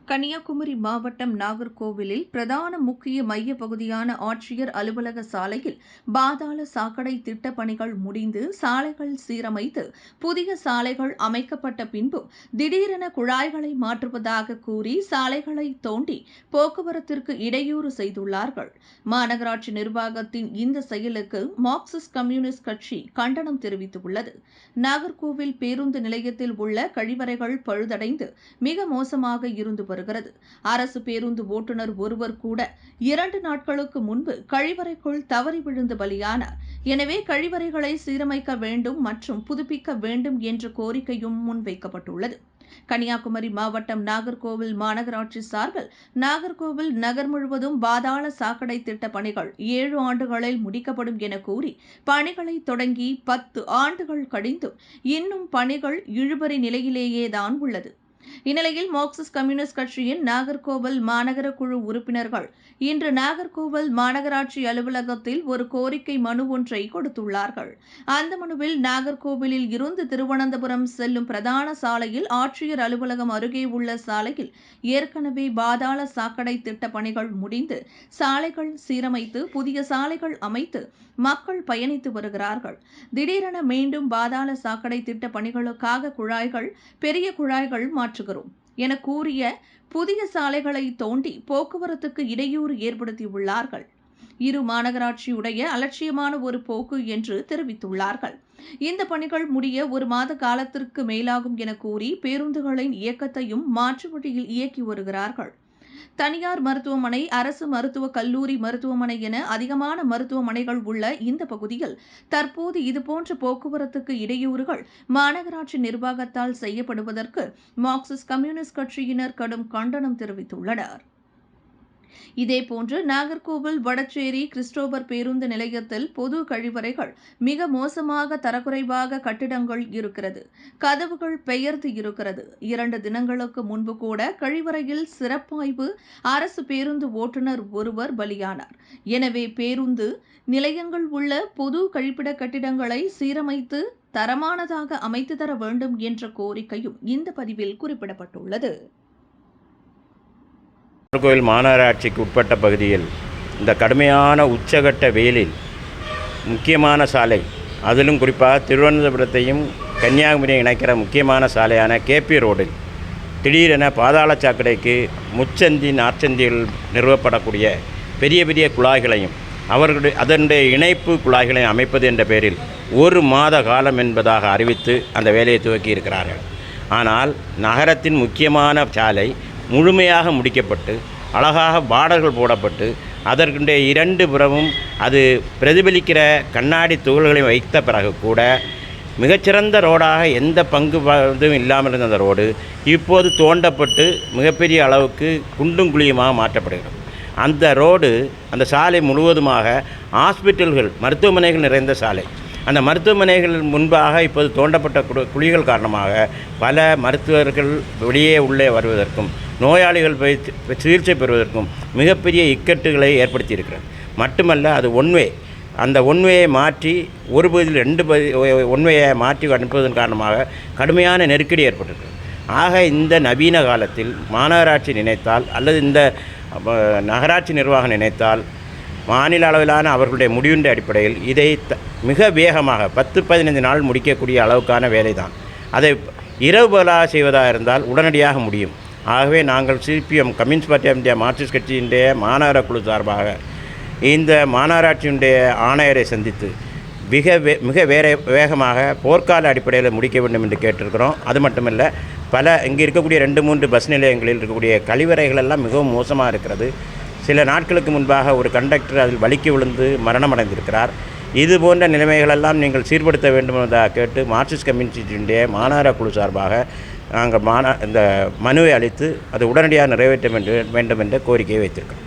கன்னியாகுமரி மாவட்டம் நாகர்கோவிலில் பிரதான முக்கிய மைய பகுதியான ஆட்சியர் அலுவலக சாலையில் பாதாள சாக்கடை திட்டப் பணிகள் முடிந்து சாலைகள் சீரமைத்து புதிய சாலைகள் அமைக்கப்பட்ட பின்பும் திடீரென குழாய்களை மாற்றுவதாக கூறி சாலைகளை தோண்டி போக்குவரத்திற்கு இடையூறு செய்துள்ளார்கள். மாநகராட்சி நிர்வாகத்தின் இந்த செயலுக்கு மார்க்சிஸ்ட் கம்யூனிஸ்ட் கட்சி கண்டனம் தெரிவித்துள்ளது. நாகர்கோவில் பேருந்து நிலையத்தில் உள்ள கழிவறைகள் பழுதடைந்து மிக மோசமாக இருந்து வருகிறது. அரசு பேருந்து ஓட்டுநர் ஒருவர் கூட 2 நாட்களுக்கு முன்பு கழிவறைக்குள் தவறி விழுந்து பலியானார். எனவே கழிவறைகளை சீரமைக்க வேண்டும் மற்றும் புதுப்பிக்க வேண்டும் என்ற கோரிக்கையும் முன்வைக்கப்பட்டுள்ளது. கன்னியாகுமரி மாவட்டம் நாகர்கோவில் மாநகராட்சி சார்பில் நாகர்கோவில் நகர் முழுவதும் பாதாள சாக்கடை திட்ட பணிகள் 7 ஆண்டுகளில் முடிக்கப்படும் என கூறி பணிகளை தொடங்கி 10 ஆண்டுகள் கழிந்தும் இன்னும் பணிகள் இழுபறி நிலையிலேயேதான் உள்ளது. இந்நிலையில் மார்க்சிஸ்ட் கம்யூனிஸ்ட் கட்சியின் நாகர்கோவில் மாநகர குழு உறுப்பினர்கள் இன்று நாகர்கோவில் மாநகராட்சி அலுவலகத்தில் ஒரு கோரிக்கை மனு ஒன்றை கொடுத்துள்ளார்கள். அந்த மனுவில் நாகர்கோவிலில் இருந்து திருவனந்தபுரம் செல்லும் பிரதான சாலையில் ஆட்சியர் அலுவலகம் அருகே உள்ள சாலையில் ஏற்கனவே பாதாள சாக்கடை திட்ட பணிகள் முடிந்து சாலைகள் சீரமைத்து புதிய சாலைகள் அமைத்து மக்கள் பயணித்து வருகிறார்கள். திடீரென மீண்டும் பாதாள சாக்கடை திட்ட பணிகளுக்காக பெரிய குழாய்கள் மாற்றுகிறோம் என கூறிய புதிய சாலைகளை தோண்டி போக்குவரத்துக்கு இடையூறு ஏற்படுத்தியுள்ளார்கள். இரு மாநகராட்சியுடைய அலட்சியமான ஒரு போக்கு என்று தெரிவித்துள்ளார்கள். இந்த பணிகள் முடிய 1 மாத காலத்திற்கு மேலாகும் என கூறி பேருந்துகளின் இயக்கத்தையும் மாற்று வழியில் இயக்கி வருகிறார்கள். தனியார் மருத்துவமனை, அரசு மருத்துவக் கல்லூரி மருத்துவமனை என அதிகமான மருத்துவமனைகள் உள்ள இந்த பகுதியில் தற்போது இதுபோன்ற போக்குவரத்துக்கு இடையூறுகள் மாநகராட்சி நிர்வாகத்தால் செய்யப்படுவதற்கு மார்க்சிஸ்ட் கம்யூனிஸ்ட் கட்சியினர் கடும் கண்டனம் தெரிவித்துள்ளனர். இதேபோன்று நாகர்கோவில் வடச்சேரி கிறிஸ்டோபர் பேருந்து நிலையத்தில் பொது கழிவறைகள் மிக மோசமாக தரக்குறைவாக கட்டிடங்கள் இருக்கிறது. கதவுகள் பெயர்ந்து இருக்கிறது. 2 தினங்களுக்கு முன்பு கூட கழிவறையில் சிறப்பாய்வு அரசு பேருந்து ஓட்டுநர் ஒருவர் பலியானார். எனவே பேருந்து நிலையங்கள் உள்ள பொது கழிப்பிட கட்டிடங்களை சீரமைத்து தரமானதாக அமைத்து தர வேண்டும் என்ற கோரிக்கையும் இந்த பதிவில் குறிப்பிடப்பட்டுள்ளது. நாகர்கோவில் மாநகராட்சிக்கு உட்பட்ட பகுதியில் இந்த கடுமையான உச்சகட்ட வெயிலில் முக்கியமான சாலை, அதிலும் குறிப்பாக திருவனந்தபுரத்தையும் கன்னியாகுமரியை இணைக்கிற முக்கியமான சாலையான கேபி ரோடில் திடீரென பாதாள சாக்கடைக்கு முச்சந்தி நாற்சந்திகள் நிறுவப்படக்கூடிய பெரிய பெரிய குழாய்களையும் அதனுடைய இணைப்பு குழாய்களையும் அமைப்பது என்ற பெயரில் 1 மாத காலம் என்பதாக அறிவித்து அந்த வேலையை துவக்கி இருக்கிறார்கள். ஆனால் நகரத்தின் முக்கியமான சாலை முழுமையாக முடிக்கப்பட்டு அழகாக பார்டர்கள் போடப்பட்டு அதற்குடைய 2 புறமும் அது பிரதிபலிக்கிற கண்ணாடி துகள்களை வைத்த பிறகு கூட மிகச்சிறந்த ரோடாக எந்த பங்கு இல்லாமல் இருந்த அந்த ரோடு இப்போது தோண்டப்பட்டு மிகப்பெரிய அளவுக்கு குண்டும் குழியுமாக மாற்றப்படுகிறது. அந்த ரோடு, அந்த சாலை முழுவதுமாக ஹாஸ்பிட்டல்கள், மருத்துவமனைகள் நிறைந்த சாலை. அந்த மருத்துவமனைகள் முன்பாக இப்போது தோண்டப்பட்ட குழிகள் காரணமாக பல மருத்துவர்கள் வெளியே உள்ளே வருவதற்கும் நோயாளிகள் சிகிச்சை பெறுவதற்கும் மிகப்பெரிய இக்கட்டுகளை ஏற்படுத்தியிருக்கிறது. மட்டுமல்ல, அது ஒன்வே, அந்த ஒன்வேயை மாற்றி ஒரு பகுதியில் 2 ஒன்வேயை மாற்றி அனுப்புவதன் காரணமாக கடுமையான நெருக்கடி ஏற்பட்டிருக்கிறது. ஆக இந்த நவீன காலத்தில் மாநகராட்சி நினைத்தால் அல்லது இந்த நகராட்சி நிர்வாகம் நினைத்தால் மாநில அளவிலான அவர்களுடைய முடிவின் அடிப்படையில் இதை மிக வேகமாக 10-15 நாள் முடிக்கக்கூடிய அளவுக்கான வேலை தான். அதை இரவு பகலாக செய்வதாக இருந்தால் உடனடியாக முடியும். ஆகவே நாங்கள் CPM Communist Party of India Marxist கட்சியினுடைய மாநகர குழு சார்பாக இந்த மாநகராட்சியினுடைய ஆணையரை சந்தித்து மிக வேகமாக போர்க்கால அடிப்படையில் முடிக்க வேண்டும் என்று கேட்டிருக்கிறோம். அது மட்டுமல்ல, இங்கே இருக்கக்கூடிய 2-3 பஸ் நிலையங்களில் இருக்கக்கூடிய கழிவறைகள் எல்லாம் மிகவும் மோசமாக இருக்கிறது. சில நாட்களுக்கு முன்பாக ஒரு கண்டக்டர் அதில் வலிக்கு விழுந்து மரணமடைந்திருக்கிறார். இது போன்ற நிலைமைகளெல்லாம் நீங்கள் சீர்படுத்த வேண்டும் என்பதாக கேட்டு மார்க்சிஸ்ட் கம்யூனிஸ்டினுடைய மாநகர குழு சார்பாக நாங்கள் இந்த மனுவை அளித்து அது உடனடியாக நிறைவேற்ற வேண்டும் என்ற கோரிக்கையை வைத்திருக்கிறோம்.